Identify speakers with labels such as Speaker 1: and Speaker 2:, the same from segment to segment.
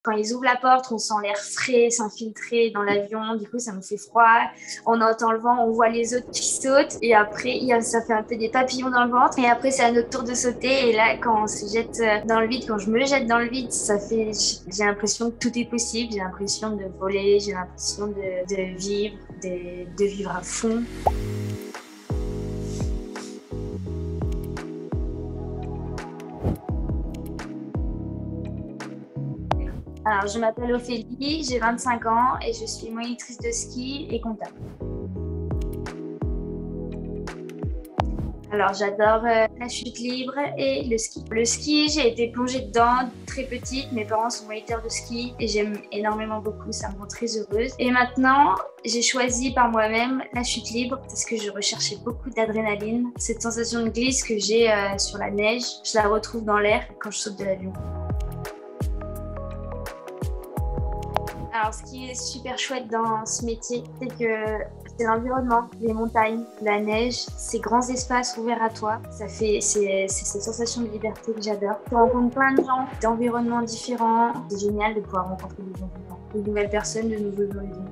Speaker 1: Quand ils ouvrent la porte, on sent l'air frais s'infiltrer dans l'avion. Du coup, ça me fait froid. On entend le vent, on voit les autres qui sautent. Et après, ça fait un peu des papillons dans le ventre. Et après, c'est à notre tour de sauter. Et là, quand on se jette dans le vide, quand je me jette dans le vide, j'ai l'impression que tout est possible. J'ai l'impression de voler. J'ai l'impression de vivre, de vivre à fond. Alors, je m'appelle Ophélie, j'ai 25 ans et je suis monitrice de ski et comptable. Alors, j'adore la chute libre et le ski. Le ski, j'ai été plongée dedans très petite. Mes parents sont moniteurs de ski et j'aime énormément beaucoup. Ça me rend très heureuse. Et maintenant, j'ai choisi par moi-même la chute libre parce que je recherchais beaucoup d'adrénaline. Cette sensation de glisse que j'ai sur la neige, je la retrouve dans l'air quand je saute de l'avion. Alors, ce qui est super chouette dans ce métier, c'est que c'est l'environnement, les montagnes, la neige, ces grands espaces ouverts à toi. C'est cette sensation de liberté que j'adore. Tu rencontres plein de gens, d'environnements différents. C'est génial de pouvoir rencontrer des gens différents, de nouvelles personnes, de nouveaux horizons.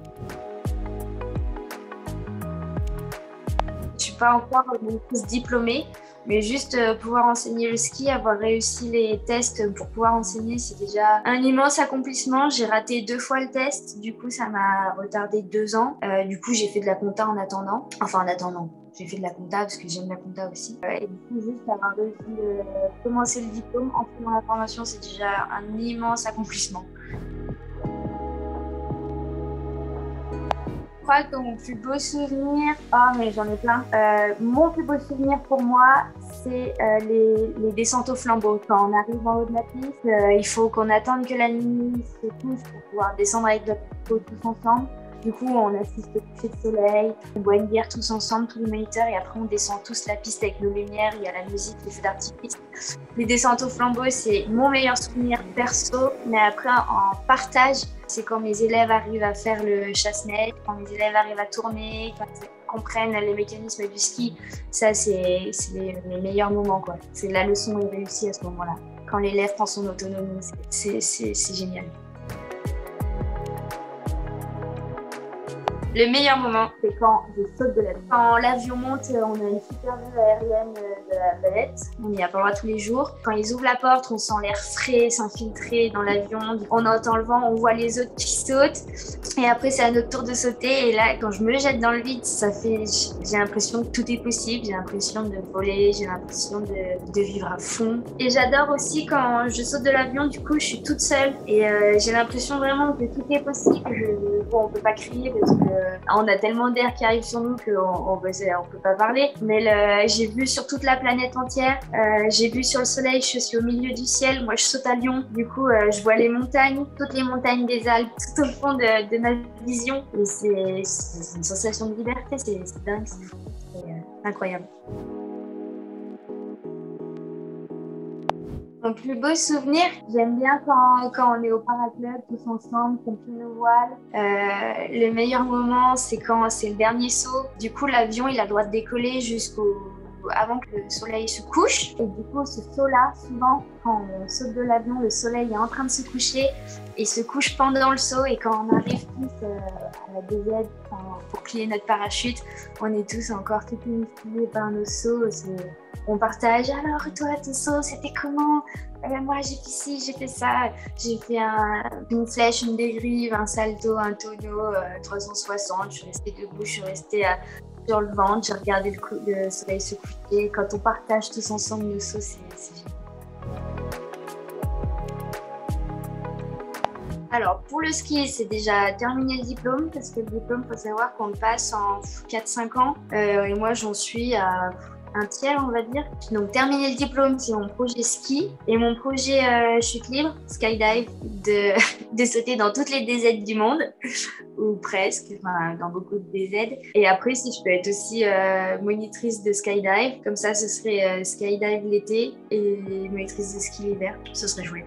Speaker 1: Je suis pas encore diplômée, mais juste pouvoir enseigner le ski, avoir réussi les tests pour pouvoir enseigner, c'est déjà un immense accomplissement. J'ai raté 2 fois le test, du coup ça m'a retardé 2 ans. Du coup j'ai fait de la compta en attendant. Enfin en attendant, j'ai fait de la compta parce que j'aime la compta aussi. Et du coup juste avoir réussi commencer le diplôme en prenant la formation, c'est déjà un immense accomplissement. Je crois que mon plus beau souvenir, mais j'en ai plein. Mon plus beau souvenir pour moi, c'est les descentes au flambeau. Quand on arrive en haut de la piste, il faut qu'on attende que la nuit se couche pour pouvoir descendre avec notre bateau tous ensemble. Du coup, on assiste au coucher de soleil, on boit une bière tous ensemble, tous les moniteurs, et après on descend tous la piste avec nos lumières, il y a la musique, les feux d'artifice. Les descentes au flambeau, c'est mon meilleur souvenir perso, mais après en partage, c'est quand mes élèves arrivent à faire le chasse-neige, quand mes élèves arrivent à tourner, quand ils comprennent les mécanismes du ski. Ça, c'est mes meilleurs moments, quoi. C'est la leçon est réussie à ce moment-là. Quand l'élève prend son autonomie, c'est génial. Le meilleur moment, c'est quand je saute de l'avion. Quand l'avion monte, on a une super vue aérienne de la bête. On n'y a pas le droit tous les jours. Quand ils ouvrent la porte, on sent l'air frais s'infiltrer dans l'avion. On entend le vent, on voit les autres qui sautent. Et après, c'est à notre tour de sauter. Et là, quand je me jette dans le vide, j'ai l'impression que tout est possible. J'ai l'impression de voler. J'ai l'impression de vivre à fond. Et j'adore aussi quand je saute de l'avion, du coup, je suis toute seule. Et j'ai l'impression vraiment que tout est possible. Bon, on peut pas crier parce que on a tellement d'air qui arrive sur nous qu'on peut pas parler. Mais j'ai vu sur toute la planète entière. J'ai vu sur le soleil, je suis au milieu du ciel. Moi, je saute à Lyon. Du coup, je vois les montagnes, toutes les montagnes des Alpes, tout au fond de ma vision. Et c'est une sensation de liberté. C'est dingue, c'est fou. C'est incroyable. Mon plus beau souvenir, j'aime bien quand on est au paraclub tous ensemble, qu'on plie nos voiles. Le meilleur moment, c'est quand c'est le dernier saut. Du coup, l'avion, il a le droit de décoller avant que le soleil se couche. Et du coup, ce saut-là, souvent, quand on saute de l'avion, le soleil est en train de se coucher et se couche pendant le saut. Et quand on arrive tous à la DZ pour plier notre parachute, on est tous encore tout émoustillés par nos sauts. On partage. Alors, toi, ton saut, c'était comment? Moi, j'ai fait ci, j'ai fait ça. J'ai fait une flèche, une dérive, un salto, un tonneau, 360. Je suis restée debout, je suis restée sur le ventre. J'ai regardé le soleil se coucher. Quand on partage tous ensemble nos sauts, c'est génial. Alors, pour le ski, c'est déjà terminé le diplôme, parce que le diplôme, il faut savoir qu'on le passe en 4-5 ans. Et moi, j'en suis à un tiers, on va dire. Donc, terminer le diplôme, c'est mon projet ski. Et mon projet chute libre, skydive, de sauter dans toutes les DZ du monde, ou presque, enfin, dans beaucoup de DZ. Et après, si je peux être aussi monitrice de skydive, comme ça, ce serait skydive l'été et monitrice de ski l'hiver. Ce serait chouette.